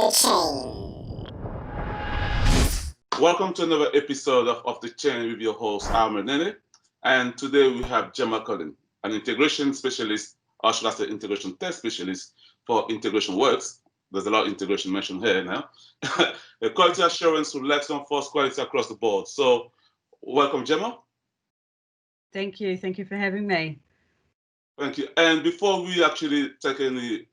Off the Chain. Welcome to another episode of Off the Chain with your host, Ahmed Nene. And today we have Gemma Cullen, an integration specialist, or should I say integration test specialist for IntegrationWorks. There's a lot of integration mentioned here now. A quality assurance who lets enforce quality across the board. So welcome, Gemma. Thank you. Thank you for having me. Thank you. And before we actually take any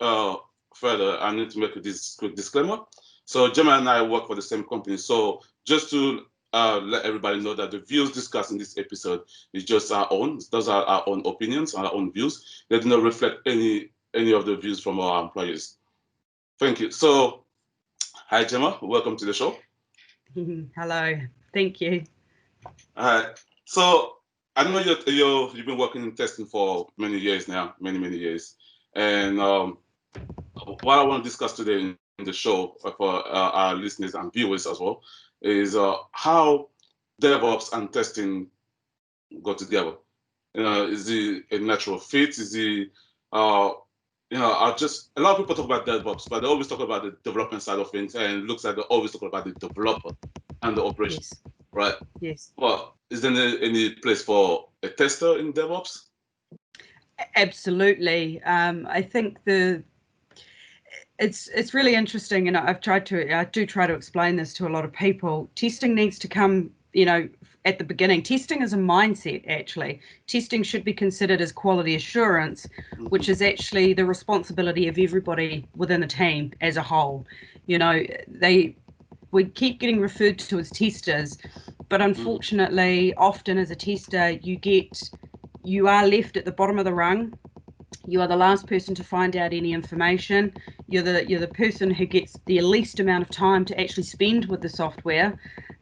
further, I need to make a quick disclaimer. So Gemma and I work for the same company. So just to let everybody know that the views discussed in this episode is just our own. Those are our own opinions, our own views. They do not reflect any of the views from our employees. Thank you. So, hi Gemma, welcome to the show. Hello. Thank you. All right. So I know you've been working in testing for many years now, many years, and what I want to discuss today in the show for our listeners and viewers as well is how DevOps and testing go together. Is it a natural fit? Is it just a lot of people talk about DevOps, but they always talk about the development side of things, and it looks like they always talk about the developer and the operations, Yes. right? Yes. Well, is there any place for a tester in DevOps? Absolutely. I think it's really interesting, and I do try to explain this to a lot of people. Testing needs to come, at the beginning. Testing is a mindset, actually. Testing should be considered as quality assurance, which is actually the responsibility of everybody within the team as a whole. We keep getting referred to as testers, but unfortunately, often as a tester, you are left at the bottom of the rung. You are the last person to find out any information. You're the person who gets the least amount of time to actually spend with the software,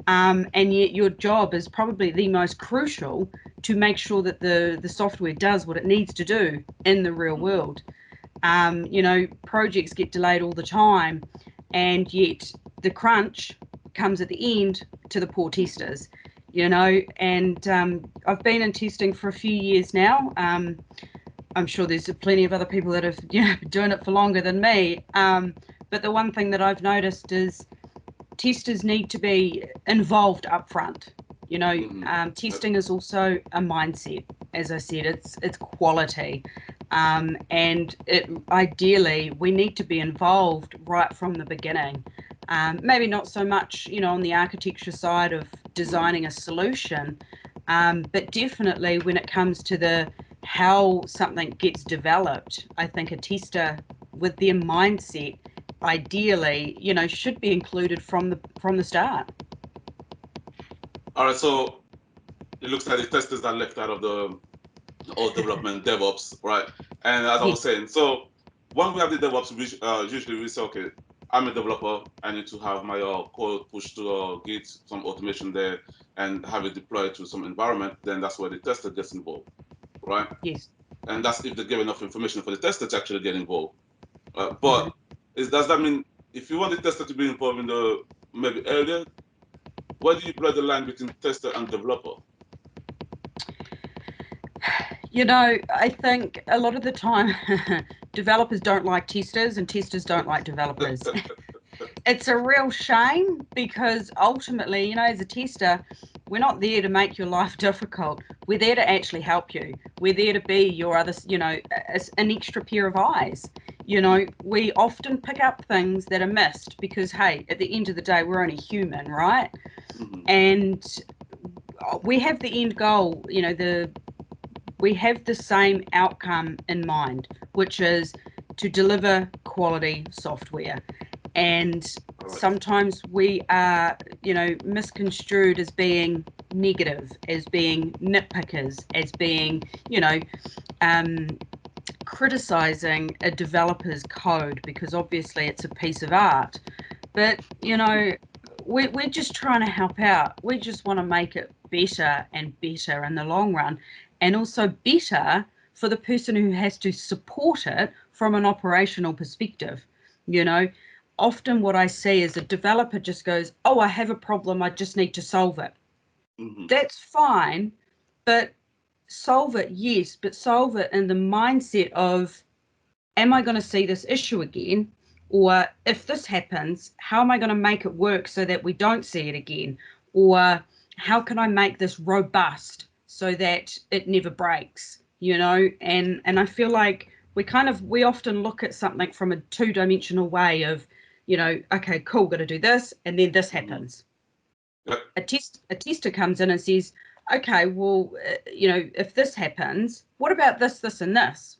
and yet your job is probably the most crucial to make sure that the software does what it needs to do in the real world. Projects get delayed all the time, and yet the crunch comes at the end to the poor testers. And I've been in testing for a few years now. I'm sure there's plenty of other people that have been doing it for longer than me. But the one thing that I've noticed is testers need to be involved up front. Testing is also a mindset. As I said, it's quality. And ideally, we need to be involved right from the beginning. Maybe not so much, on the architecture side of designing a solution, but definitely when it comes to how something gets developed, I think a tester with their mindset, ideally, should be included from the start. All right, so it looks like the testers are left out of the all development DevOps, right? And as I was saying, so when we have the DevOps, usually we say, okay, I'm a developer, I need to have my code pushed to Git, some automation there, and have it deployed to some environment. Then that's where the tester gets involved, right? Yes. And that's if they give enough information for the tester to actually get involved. But does that mean if you want the tester to be involved in maybe earlier, where do you blur the line between tester and developer? I think a lot of the time developers don't like testers and testers don't like developers. It's a real shame because ultimately, as a tester, we're not there to make your life difficult. We're there to actually help you. We're there to be your other, an extra pair of eyes. We often pick up things that are missed because, hey, at the end of the day, we're only human, right? And we have the end goal, we have the same outcome in mind, which is to deliver quality software. And sometimes we are, misconstrued as being negative, as being nitpickers, as being, criticizing a developer's code because obviously it's a piece of art. But, we're just trying to help out. We just want to make it better and better in the long run, and also better for the person who has to support it from an operational perspective. Often what I see is a developer just goes, oh, I have a problem, I just need to solve it. That's fine, but solve it, yes, but solve it in the mindset of, am I going to see this issue again? Or if this happens, how am I going to make it work so that we don't see it again? Or how can I make this robust so that it never breaks, you know? And I feel like we often look at something from a two-dimensional way of, you know, okay, cool, got to do this, and then this happens. Yep. A tester comes in and says, okay, well, you know, if this happens, what about this, this, and this?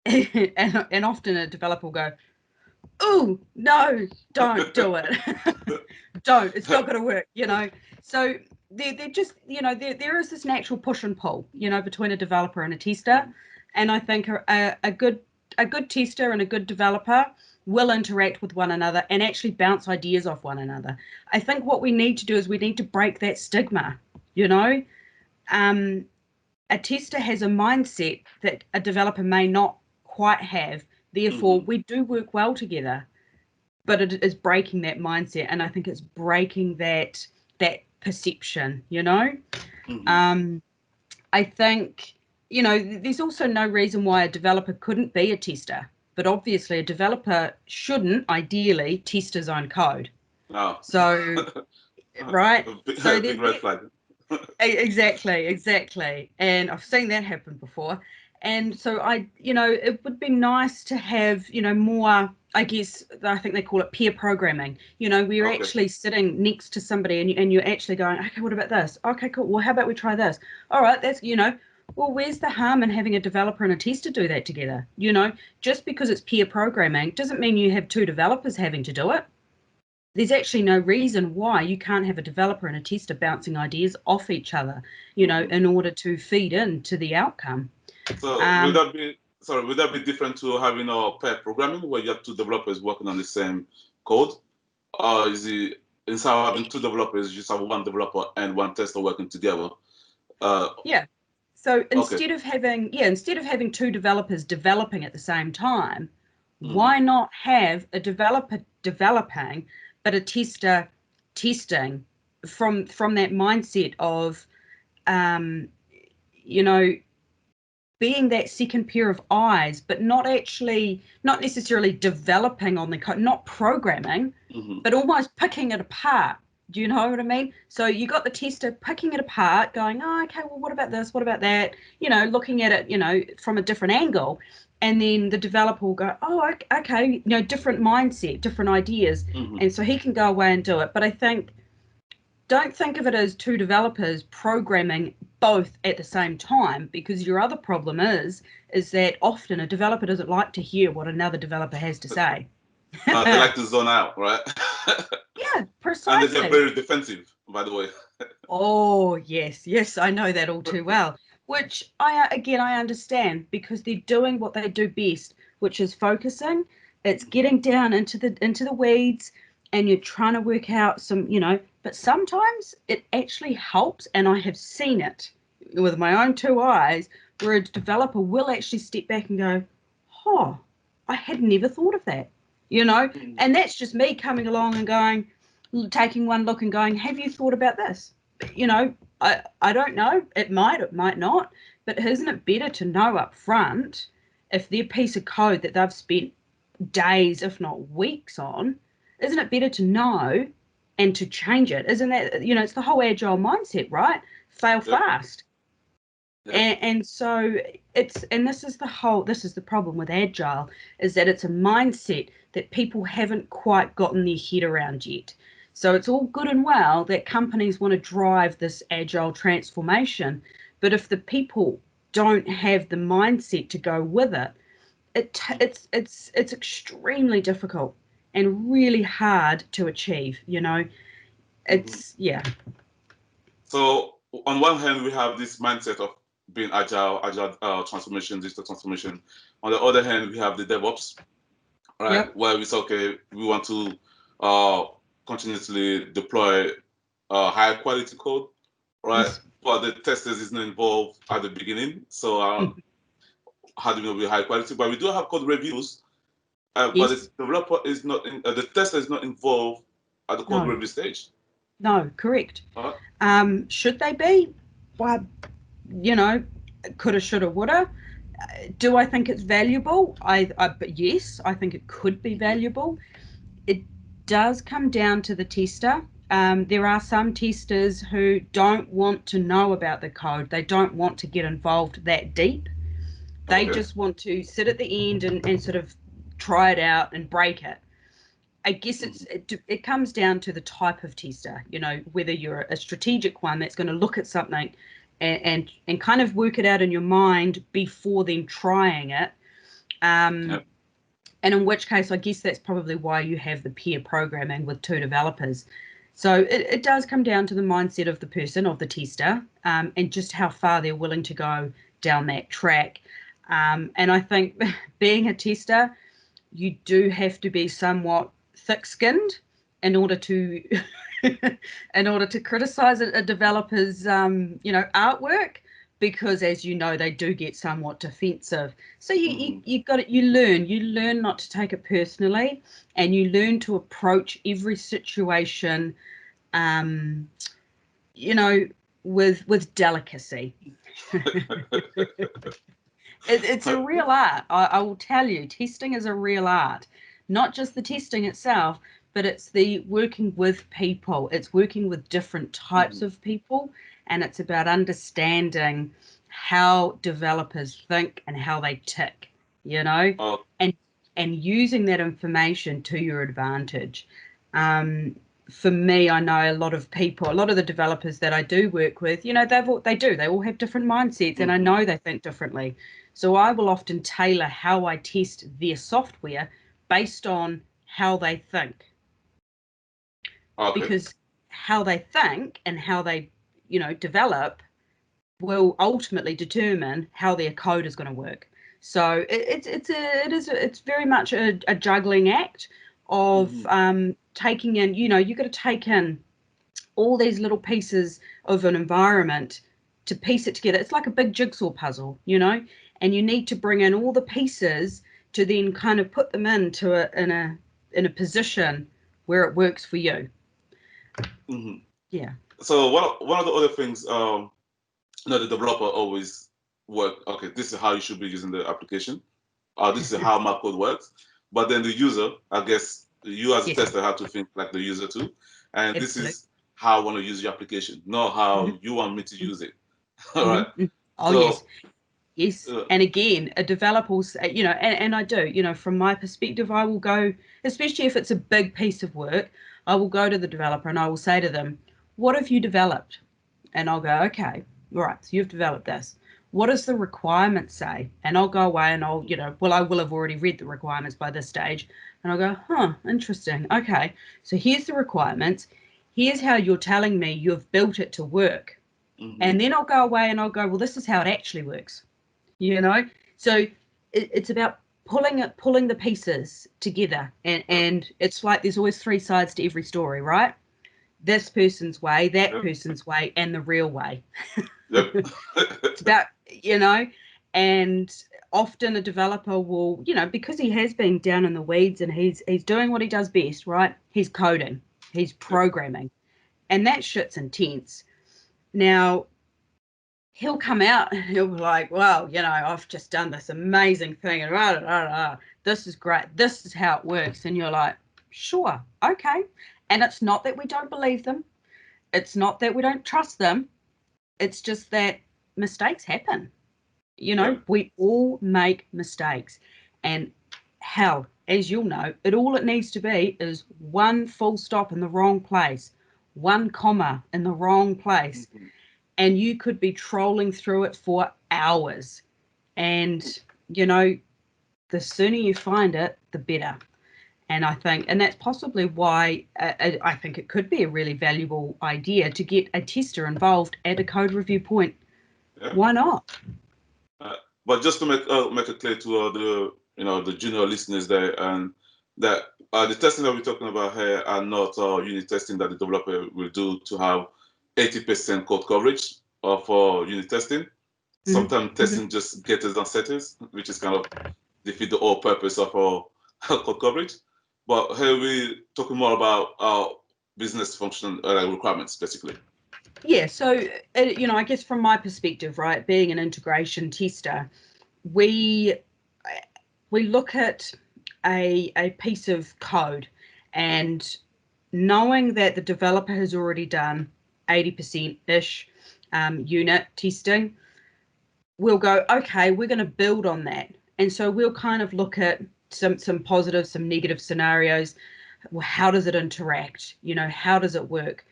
And often a developer will go, oh, no, don't do it. Don't, it's not going to work, you know. So they're just, you know, there is this natural push and pull, you know, between a developer and a tester. And I think a good tester and a good developer will interact with one another and actually bounce ideas off one another. I think what we need to do is we need to break that stigma, you know. A tester has a mindset that a developer may not quite have. Therefore, we do work well together, but it is breaking that mindset, and I think it's breaking that perception, you know. I think, you know, there's also no reason why a developer couldn't be a tester, but obviously a developer shouldn't ideally test his own code. Oh. So right, so big red flag. Exactly, and I've seen that happen before. And so you know, it would be nice to have, you know, more, I guess, I think they call it peer programming, you know, where you're actually sitting next to somebody and you're actually going, okay, what about this? Okay, cool, well, how about we try this? All right, that's, you know, well, where's the harm in having a developer and a tester do that together? You know, just because it's peer programming doesn't mean you have two developers having to do it. There's actually no reason why you can't have a developer and a tester bouncing ideas off each other, you know, in order to feed into the outcome. So would that be different to having a pair programming where you have two developers working on the same code? Or is it, instead of having two developers, you just have one developer and one tester working together? Yeah. So instead of having two developers developing at the same time, why not have a developer developing, but a tester testing from that mindset of, you know, being that second pair of eyes, but not necessarily developing on the code, not programming, but almost picking it apart. Do you know what I mean? So you got the tester picking it apart, going, oh, okay, well, what about this? What about that? You know, looking at it, you know, from a different angle. And then the developer will go, oh, okay, you know, different mindset, different ideas. And so he can go away and do it. But I think, don't think of it as two developers programming both at the same time, because your other problem is that often a developer doesn't like to hear what another developer has to say. They like to zone out, right? Yeah, precisely. And they're very defensive, by the way. Oh, yes, I know that all too well. Which I understand, because they're doing what they do best, which is focusing. It's getting down into the weeds, and you're trying to work out some, you know, but sometimes it actually helps, and I have seen it with my own two eyes, where a developer will actually step back and go, oh, I had never thought of that, you know. And that's just me coming along and going, taking one look and going, have you thought about this? You know, I don't know, it might not, but isn't it better to know up front if their piece of code that they've spent days, if not weeks on, isn't it better to know and to change it? Isn't that, you know, it's the whole agile mindset, right? Fail fast. And so this is the problem with agile, is that it's a mindset that people haven't quite gotten their head around yet. So it's all good and well that companies want to drive this agile transformation, but if the people don't have the mindset to go with it, it's extremely difficult and really hard to achieve, you know. It's So on one hand, we have this mindset of being agile transformation, digital transformation. On the other hand, we have the DevOps, right? Where we say, okay, we want to continuously deploy high quality code, right? But the testers isn't involved at the beginning. So how do we know we're high quality? But we do have code reviews, but the developer is not, the tester is not involved at the code review stage. No, correct. Should they be? Well, you know, coulda, shoulda, woulda. Do I think it's valuable? But yes, I think it could be valuable. It does come down to the tester. There are some testers who don't want to know about the code. They don't want to get involved that deep. They Okay. just want to sit at the end and sort of try it out and break it. I guess it comes down to the type of tester, whether you're a strategic one that's going to look at something and kind of work it out in your mind before then trying it. Yep. And in which case, I guess that's probably why you have the pair programming with two developers. So it does come down to the mindset of the person, of the tester, and just how far they're willing to go down that track. And I think being a tester, you do have to be somewhat thick-skinned in order to criticize a developer's artwork, because as you know, they do get somewhat defensive. So you learn not to take it personally, and you learn to approach every situation with delicacy. It's a real art. I will tell you, testing is a real art. Not just the testing itself, but it's the working with people. It's working with different types of people, and it's about understanding how developers think and how they tick, Oh, and using that information to your advantage. For me, I know a lot of the developers that I do work with, they all have different mindsets, and I know they think differently. So I will often tailor how I test their software based on how they think, okay. because how they think and how they, develop will ultimately determine how their code is going to work. So it's very much a juggling act of taking in, you've got to take in all these little pieces of an environment to piece it together. It's like a big jigsaw puzzle, and you need to bring in all the pieces to then kind of put them in a position where it works for you. Yeah. So one of the other things, the developer always work. Okay, this is how you should be using the application. This is how my code works. But then the user, I guess, you as a Yes. tester have to think like the user too. And this Absolutely. is how I want to use your application, not how you want me to use it. All right. Oh, yes. So, Yes. And again, a developer will say, and I do, from my perspective, I will go, especially if it's a big piece of work, I will go to the developer and I will say to them, what have you developed? And I'll go, okay, all right, so you've developed this. What does the requirement say? And I'll go away and I will have already read the requirements by this stage. And I'll go, interesting. Okay, so here's the requirements. Here's how you're telling me you've built it to work. And then I'll go away and I'll go, well, this is how it actually works. So it's about pulling the pieces together, and it's like there's always three sides to every story, right? This person's way, that person's way, and the real way. yep. It's about, and often a developer will, because he has been down in the weeds and he's doing what he does best, right? He's coding, he's programming, and that shit's intense. Now, he'll come out and he'll be like, well, I've just done this amazing thing and rah, rah, rah, this is great. This is how it works. And you're like, sure, okay. And it's not that we don't believe them. It's not that we don't trust them. It's just that mistakes happen. We all make mistakes. And hell, as you'll know, all it needs to be is one full stop in the wrong place, one comma in the wrong place. And you could be trolling through it for hours. And, the sooner you find it, the better. And that's possibly why I think it could be a really valuable idea to get a tester involved at a code review point. Yeah. Why not? But just to make it clear to the junior listeners there, and that the testing that we're talking about here are not unit testing that the developer will do to have 80% code coverage for unit testing. Sometimes testing just getters and setters, which is kind of defeat the whole purpose of our code coverage. But here we're talking more about business function requirements, basically. Yeah, so, I guess from my perspective, right, being an integration tester, we look at a piece of code, and knowing that the developer has already done 80%-ish unit testing, we'll go, okay, we're going to build on that. And so we'll kind of look at some positive, some negative scenarios. Well, how does it interact? How does it work?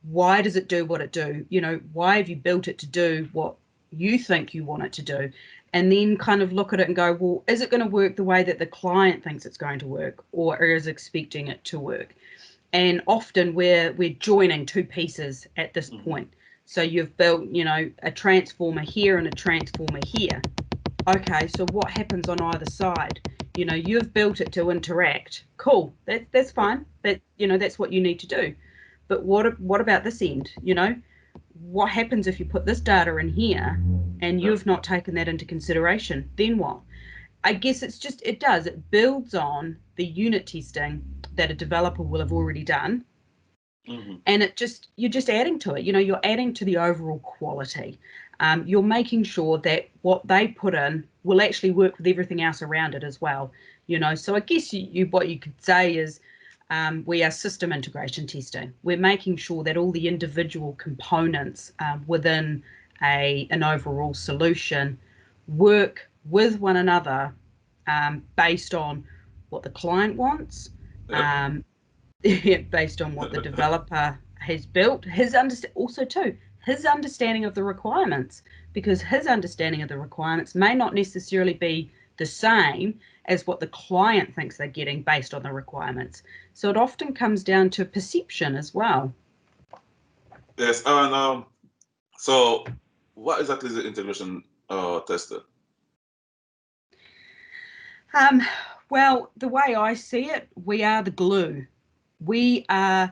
Why does it do what it do? Why have you built it to do what you think you want it to do? And then kind of look at it and go, well, is it going to work the way that the client thinks it's going to work, or is expecting it to work? And often we're joining two pieces at this point. So you've built, a transformer here and a transformer here. Okay, so what happens on either side? You've built it to interact. Cool, that's fine. That's what you need to do. But what about this end? What happens if you put this data in here and you've not taken that into consideration? Then what? I guess it builds on the unit testing that a developer will have already done. And you're just adding to it. You're adding to the overall quality. You're making sure that what they put in will actually work with everything else around it as well. So I guess what you could say is we are system integration testing. We're making sure that all the individual components within an overall solution work with one another based on what the client wants, based on what the developer has built, his understanding of the requirements, because his understanding of the requirements may not necessarily be the same as what the client thinks they're getting based on the requirements. So it often comes down to perception as well. Yes, and so what exactly is the integration tester? Well, the way I see it, we are the glue. We are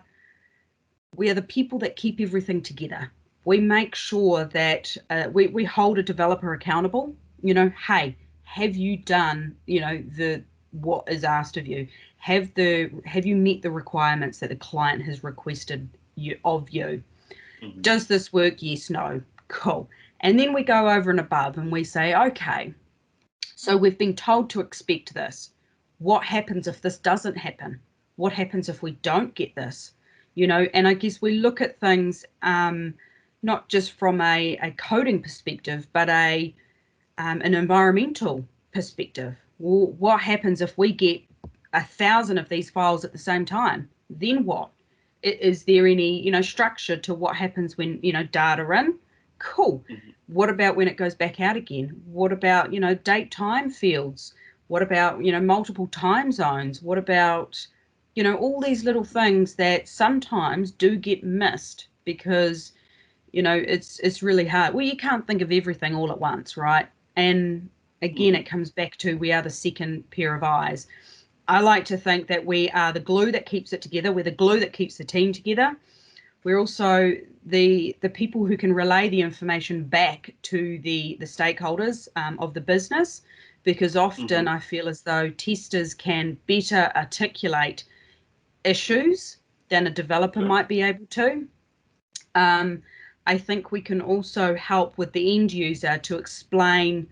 the people that keep everything together. We make sure that we hold a developer accountable. Hey, have you done what is asked of you? Have you met the requirements that the client has requested of you? Does this work? Yes, no. Cool. And then we go over and above and we say, okay, so we've been told to expect this. What happens if this doesn't happen? What happens if we don't get this? And I guess we look at things not just from a coding perspective, but an environmental perspective. Well, what happens if we get 1,000 of these files at the same time? Then what? Is there any structure to what happens when data in? Cool. What about when it goes back out again? What about date time fields? What about multiple time zones? What about all these little things that sometimes do get missed because it's really hard. Well, you can't think of everything all at once, right? And again, it comes back to we are the second pair of eyes. I like to think that we are the glue that keeps it together. We're the glue that keeps the team together. We're also the people who can relay the information back to the stakeholders of the business, because often I feel as though testers can better articulate issues than a developer might be able to. I think we can also help with the end user to explain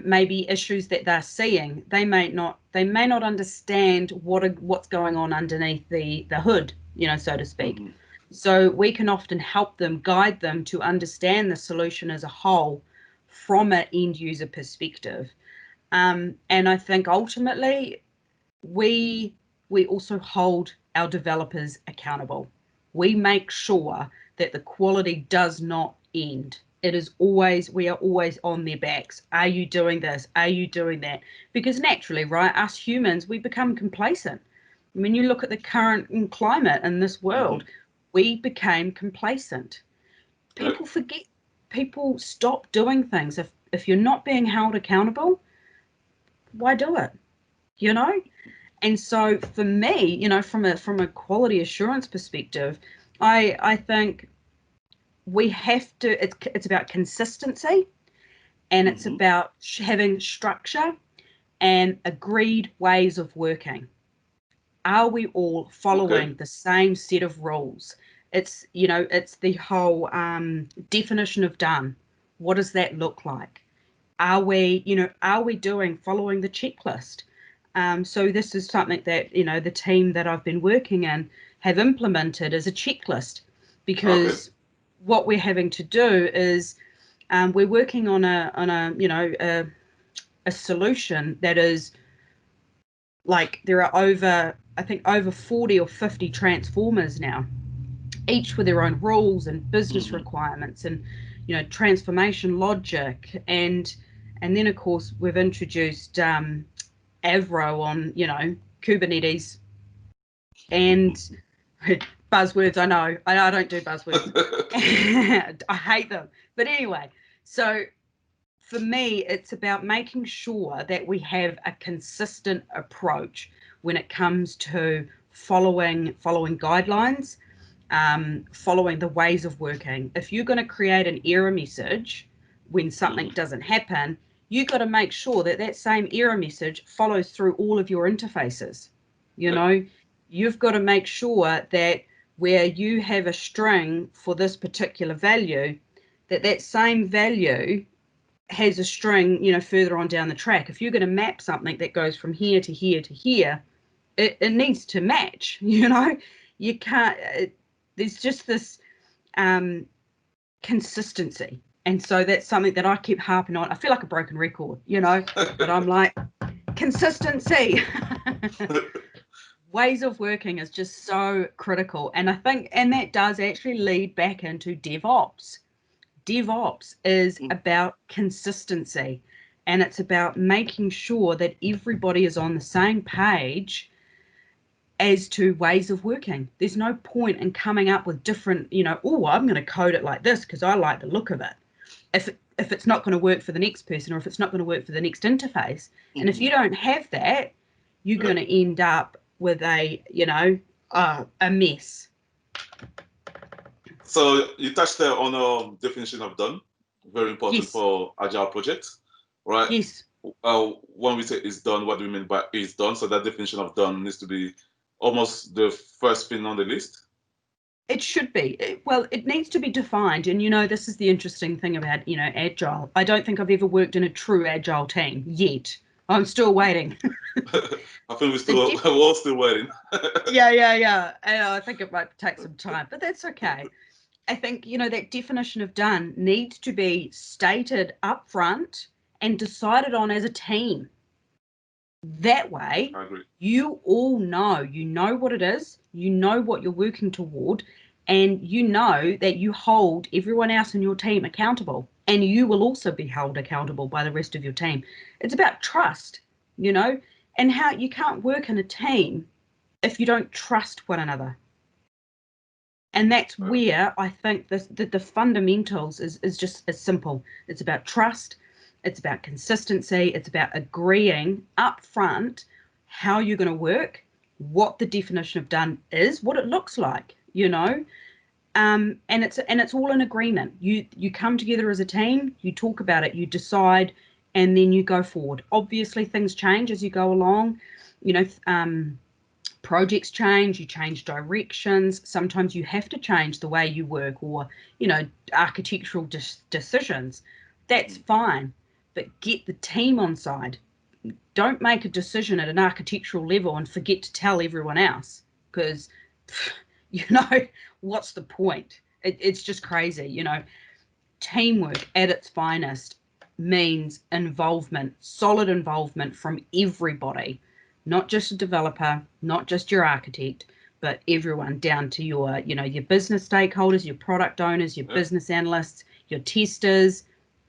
maybe issues that they're seeing. They may not understand what's going on underneath the hood, so to speak. So we can often help them, guide them to understand the solution as a whole from an end user perspective. And I think ultimately we also hold our developers accountable. We make sure that the quality does not end. We are always on their backs. Are you doing this? Are you doing that? Because naturally, right, us humans, we become complacent. When you look at the current climate in this world, we became complacent. People forget, people stop doing things. If you're not being held accountable, why do it? And so for me, from a quality assurance perspective, I think we have to, it's about consistency, and it's about having structure and agreed ways of working. Are we all following the same set of rules? It's the whole definition of done. What does that look like? Are we, following the checklist? So this is something that, the team that I've been working in have implemented as a checklist, because what we're having to do is we're working on a solution that is like, there are over 40 or 50 transformers now, each with their own rules and business requirements and transformation logic, and then of course we've introduced Avro on Kubernetes and buzzwords. I know I don't do buzzwords. I hate them, but anyway, so for me it's about making sure that we have a consistent approach when it comes to following guidelines, following the ways of working. If you're going to create an error message when something doesn't happen, you've got to make sure that that same error message follows through all of your interfaces. You've got to make sure that where you have a string for this particular value, that same value has a string, further on down the track. If you're going to map something that goes from here to here to here, it needs to match. You can't. There's just this consistency, and so that's something that I keep harping on. I feel like a broken record, but I'm like, consistency. Ways of working is just so critical, and I think, and that does actually lead back into DevOps. DevOps is about consistency, and it's about making sure that everybody is on the same page as to ways of working. There's no point in coming up with different, oh, I'm going to code it like this because I like the look of it. If it's not going to work for the next person, or if it's not going to work for the next interface, and if you don't have that, you're going to end up with a mess. So you touched there on a definition of done, very important Yes. for agile projects, right? Yes. When we say it's done, what do we mean by it's done? So that definition of done needs to be almost the first thing on the list. It should be. It needs to be defined. And, this is the interesting thing about, agile. I don't think I've ever worked in a true agile team yet. I'm still waiting. I think we're all still waiting. Yeah. And I think it might take some time, but that's okay. I think, that definition of done needs to be stated up front and decided on as a team. That way, I agree. you all know, what it is, what you're working toward, and that you hold everyone else in your team accountable, and you will also be held accountable by the rest of your team. It's about trust, and how you can't work in a team if you don't trust one another. And that's where I think the fundamentals is just as simple. It's about trust. It's about consistency. It's about agreeing up front how you're going to work, what the definition of done is, what it looks like, and it's all in agreement. You come together as a team, you talk about it, you decide, and then you go forward. Obviously, things change as you go along. Projects change, you change directions. Sometimes you have to change the way you work, or, architectural decisions. That's fine, but get the team on side. Don't make a decision at an architectural level and forget to tell everyone else, because, what's the point? It's just crazy, Teamwork at its finest means involvement, solid involvement from everybody. Not just a developer, not just your architect, but everyone down to your, your business stakeholders, your product owners, your business analysts, your testers,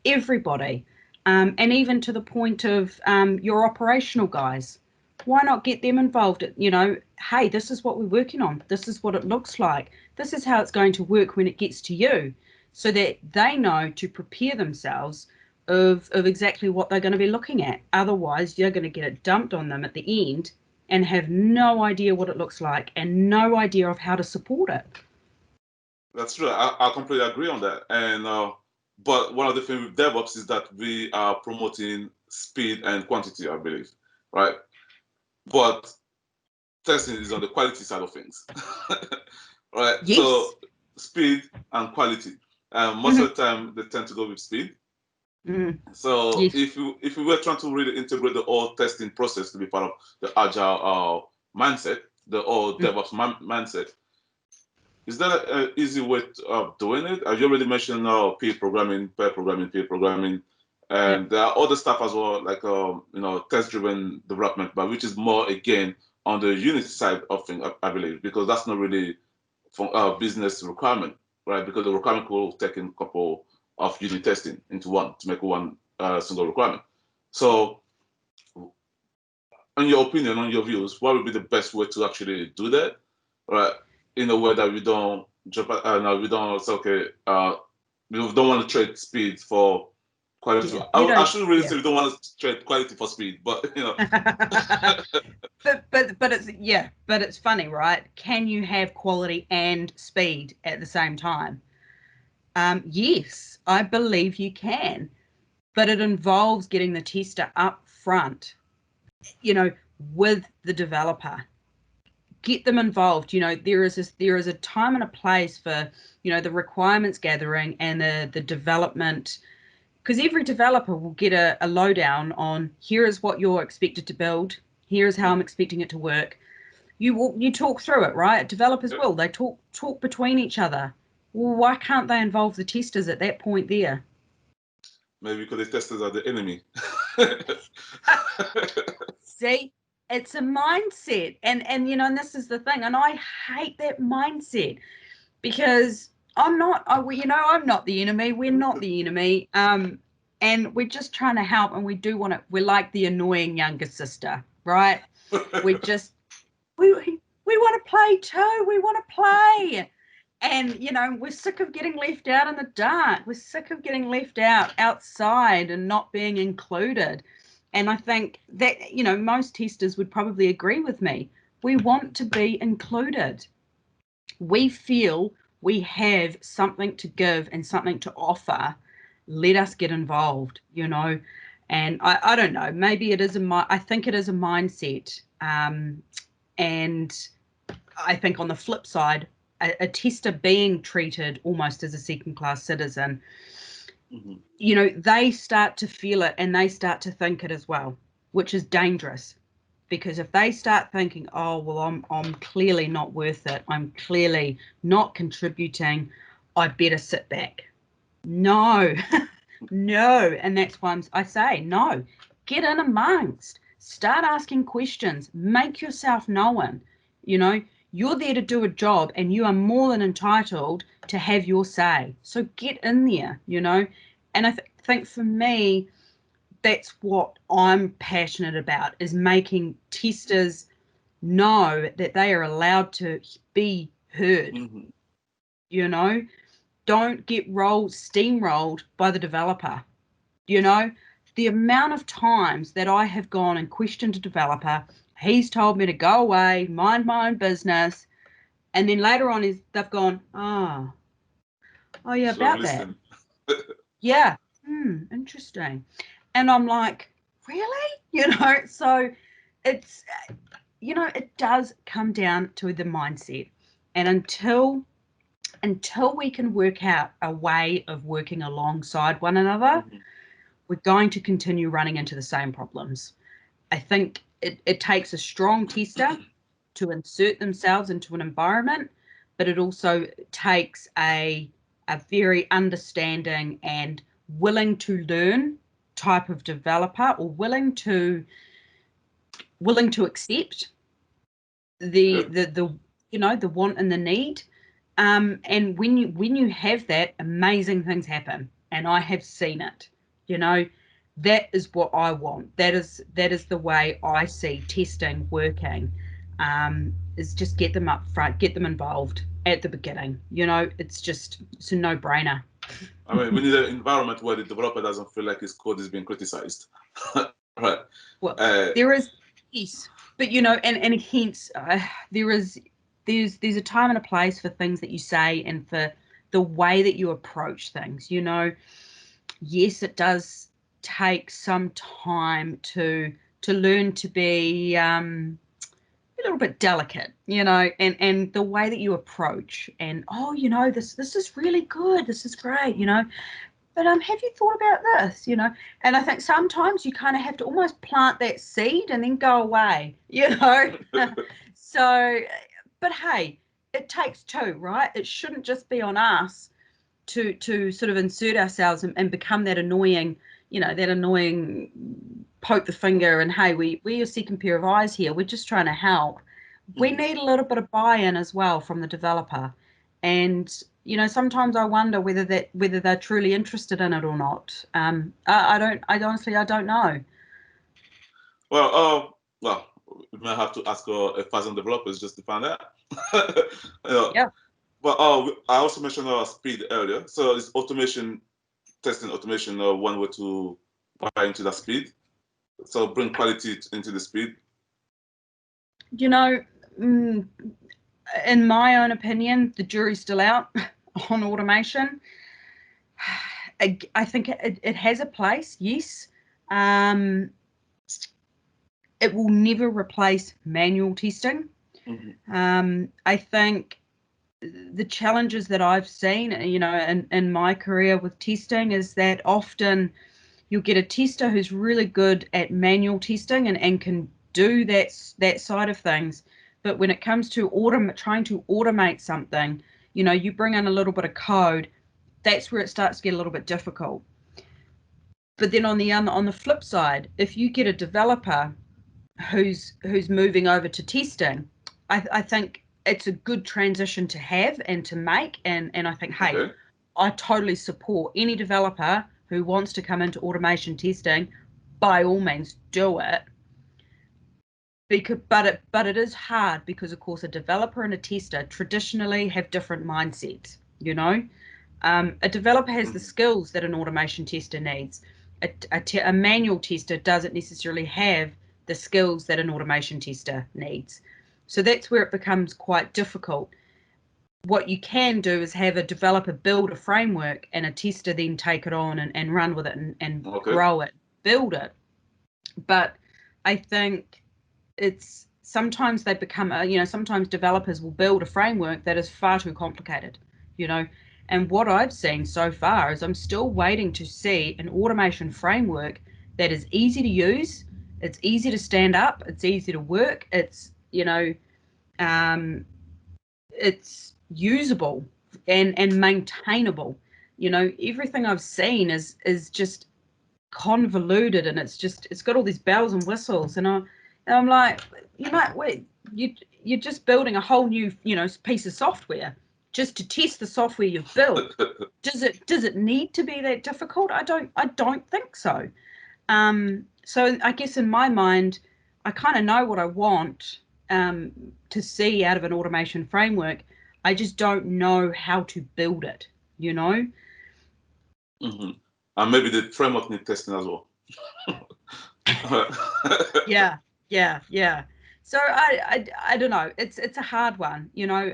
everybody. And even to the point of your operational guys. Why not get them involved? Hey, this is what we're working on. This is what it looks like. This is how it's going to work when it gets to you, so that they know to prepare themselves of exactly what they're going to be looking at. Otherwise, you're going to get it dumped on them at the end and have no idea what it looks like and no idea of how to support it. That's true. I completely agree on that. And but one of the things with DevOps is that we are promoting speed and quantity, I believe, right? But testing is on the quality side of things, right? Yes. So speed and quality. Most of the time, they tend to go with speed. So Yes. if we were trying to really integrate the whole testing process to be part of the agile mindset, the whole DevOps mindset, is that an easy way of doing it? As you already mentioned, pair programming, Yep. and there are other stuff as well, like test-driven development, but which is more again on the Unity side of things, I believe, because that's not really for business requirement, right? Because the requirement will take in a couple of unit testing into one to make one single requirement. So, in your opinion, on your views, what would be the best way to actually do that, right? In a way that we don't jump, no, we don't say, okay, we don't want to trade speed for quality. Yeah. You I don't. shouldn't really Yeah. say we don't want to trade quality for speed, but But it's funny, right? Can you have quality and speed at the same time? Yes, I believe you can, but it involves getting the tester up front, with the developer. Get them involved. There is a time and a place for, the requirements gathering and the development, because every developer will get a lowdown on, here is what you're expected to build, here is how I'm expecting it to work. You talk through it, right? Developers will. They talk between each other. Well, why can't they involve the testers at that point there? maybe because the testers are the enemy. See, it's a mindset, and this is the thing, and I hate that mindset, because I'm not, I'm not the enemy. We're not the enemy. And we're just trying to help, and we do want to. We're like the annoying younger sister, right? We just we want to play too. We want to play. And, we're sick of getting left out in the dark. We're sick of getting left outside and not being included. And I think that, most testers would probably agree with me. We want to be included. We feel we have something to give and something to offer. Let us get involved, And I don't know, maybe I think it is a mindset. And I think on the flip side, a tester being treated almost as a second-class citizen, they start to feel it and they start to think it as well, which is dangerous. Because if they start thinking, oh, well, I'm clearly not worth it, I'm clearly not contributing, I better sit back. No, no. And that's why I say, no, get in amongst, start asking questions, make yourself known. You're there to do a job and you are more than entitled to have your say. So get in there, And I think for me, that's what I'm passionate about, is making testers know that they are allowed to be heard. Don't get steamrolled by the developer. The amount of times that I have gone and questioned a developer, he's told me to go away, mind my own business, and then later on they've gone, oh yeah, So about that. listen. Yeah, interesting. And I'm like, really? So it's, it does come down to the mindset. And until we can work out a way of working alongside one another, we're going to continue running into the same problems. I think it takes a strong tester to insert themselves into an environment, but it also takes a very understanding and willing to learn type of developer, or willing to accept the want and the need. And when you have that, amazing things happen, and I have seen it. That is what I want. That is the way I see testing working. Is just get them up front, get them involved at the beginning. It's a no-brainer. I mean, we need an environment where the developer doesn't feel like his code is being criticized. Right. Well, there is, yes, but and hence there's a time and a place for things that you say and for the way that you approach things. Yes, it does take some time to learn to be a little bit delicate, and the way that you approach, and this is really good, this is great, but have you thought about this? You know, and I think sometimes you kind of have to almost plant that seed and then go away, you know. So, but hey, it takes two, right? It shouldn't just be on us to sort of insert ourselves and become that annoying, you know, that annoying poke the finger and, hey, we're a second pair of eyes here. We're just trying to help. We need a little bit of buy-in as well from the developer. And, you know, sometimes I wonder whether they're truly interested in it or not. I honestly don't know. Well, we might have to ask 1,000 developers just to find out. Yeah. But I also mentioned speed earlier. So is testing automation one way to buy into that speed? So bring quality into the speed? You know, in my own opinion, the jury's still out on automation. I think it has a place, yes. It will never replace manual testing. I think the challenges that I've seen, you know, in my career with testing is that often you'll get a tester who's really good at manual testing and can do that side of things. But when it comes to trying to automate something, you know, you bring in a little bit of code, that's where it starts to get a little bit difficult. But then on the flip side, if you get a developer who's moving over to testing, I think it's a good transition to have and to make. And I think, hey, Okay. I totally support any developer who wants to come into automation testing. By all means, do it. But it is hard because, of course, a developer and a tester traditionally have different mindsets. You know, a developer has the skills that an automation tester needs. A manual tester doesn't necessarily have the skills that an automation tester needs. So that's where it becomes quite difficult. What you can do is have a developer build a framework and a tester then take it on and run with it and Okay. grow it, build it. But I think it's sometimes they become, you know, sometimes developers will build a framework that is far too complicated, you know. And what I've seen so far is I'm still waiting to see an automation framework that is easy to use, it's easy to stand up, it's easy to work, it's, you know, it's usable and maintainable. You know, everything I've seen is just convoluted, and it's got all these bells and whistles, and I'm like, you might wait, you're just building a whole new, you know, piece of software just to test the software you've built. Does it need to be that difficult? I don't think so. So I guess in my mind, I kind of know what I want to see out of an automation framework. I just don't know how to build it, you know? And maybe the framework need testing as well. Yeah. So I don't know. It's a hard one, you know.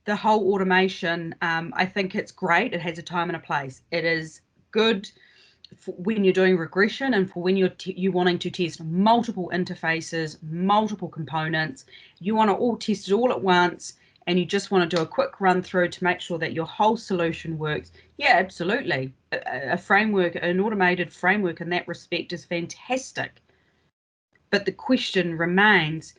The whole automation, I think it's great. It has a time and a place. It is good for when you're doing regression and for when you're wanting to test multiple interfaces, multiple components. You want to all test it all at once, and you just want to do a quick run through to make sure that your whole solution works. Yeah, absolutely. A framework, an automated framework in that respect is fantastic. But the question remains,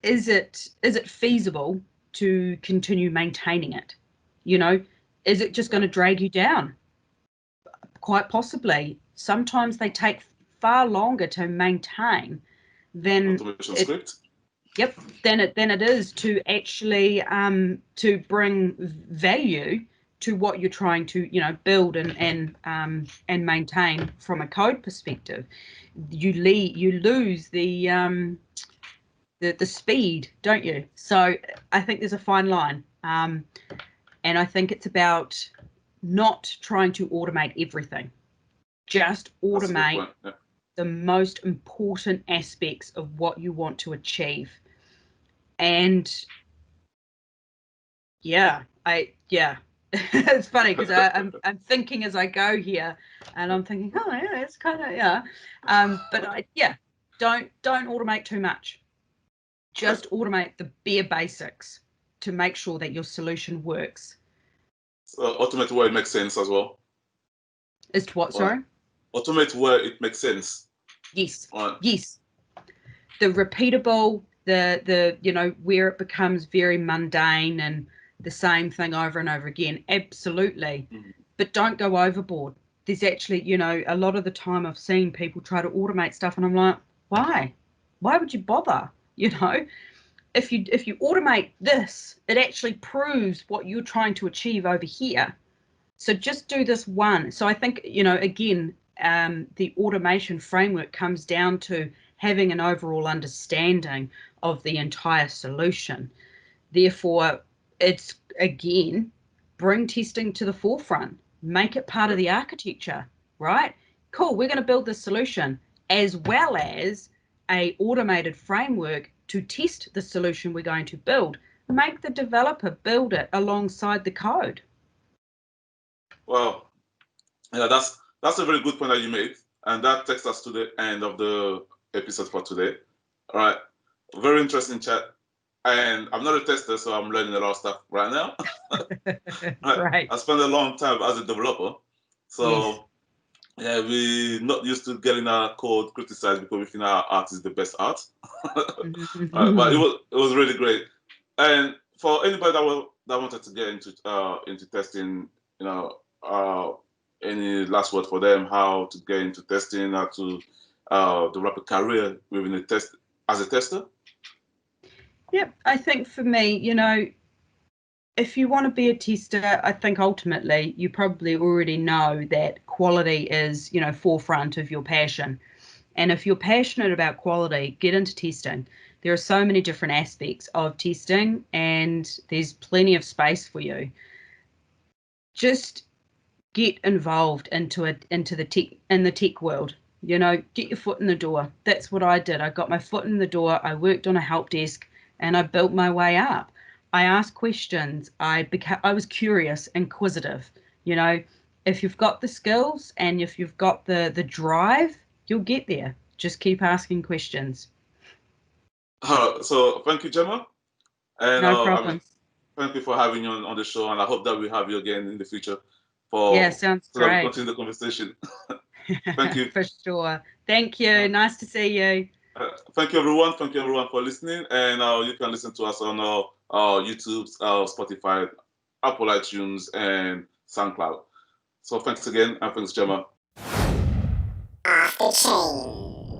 is it feasible to continue maintaining it? You know, is it just going to drag you down? Quite possibly. Sometimes they take far longer to maintain than automation script. Yep, than it is to actually to bring value to what you're trying to, you know, build and maintain from a code perspective. You lose the speed, don't you? So I think there's a fine line, and I think it's about not trying to automate everything. Just automate the most important aspects of what you want to achieve. And it's funny because I'm thinking as I go here, and I'm thinking, oh yeah, it's kind of but don't automate too much. Just automate the bare basics to make sure that your solution works. So automate where it makes sense as well. Is to what, Right. sorry? Automate where it makes sense. Yes. Right. Yes. The repeatable, the where it becomes very mundane and the same thing over and over again. Absolutely. Mm-hmm. But don't go overboard. There's actually, a lot of the time I've seen people try to automate stuff and I'm like, why? Why would you bother? If you automate this, it actually proves what you're trying to achieve over here. So just do this one. So I think, again, the automation framework comes down to having an overall understanding of the entire solution. Therefore, it's, again, bring testing to the forefront, make it part of the architecture, right? Cool, we're going to build this solution as well as a automated framework to test the solution we're going to build. Make the developer build it alongside the code. Well, yeah, that's a very good point that you made, and that takes us to the end of the episode for today. All right, very interesting chat, and I'm not a tester, so I'm learning a lot of stuff right now. Right. I spent a long time as a developer, so yeah, we're not used to getting our code criticized because we think our art is the best art. But it was really great, and for anybody that wanted to get into testing, any last word for them, how to get into testing, how to develop a career within a test as a tester? Yep, I think for me, if you want to be a tester, I think ultimately you probably already know that quality is, forefront of your passion. And if you're passionate about quality, get into testing. There are so many different aspects of testing and there's plenty of space for you. Just get involved into the tech world. Get your foot in the door. That's what I did. I got my foot in the door. I worked on a help desk and I built my way up. I asked questions. I was curious, inquisitive. If you've got the skills and if you've got the drive, you'll get there. Just keep asking questions. So thank you, Gemma, and No problem. thank you for having you on the show, and I hope that we have you again in the future Yeah, sounds so that we great. continue the conversation. Thank you. For sure. Thank you. Nice to see you. Thank you, everyone. Thank you, everyone, for listening. And you can listen to us on YouTube, Spotify, Apple iTunes, and SoundCloud. So thanks again, and thanks, Gemma. Off the chain.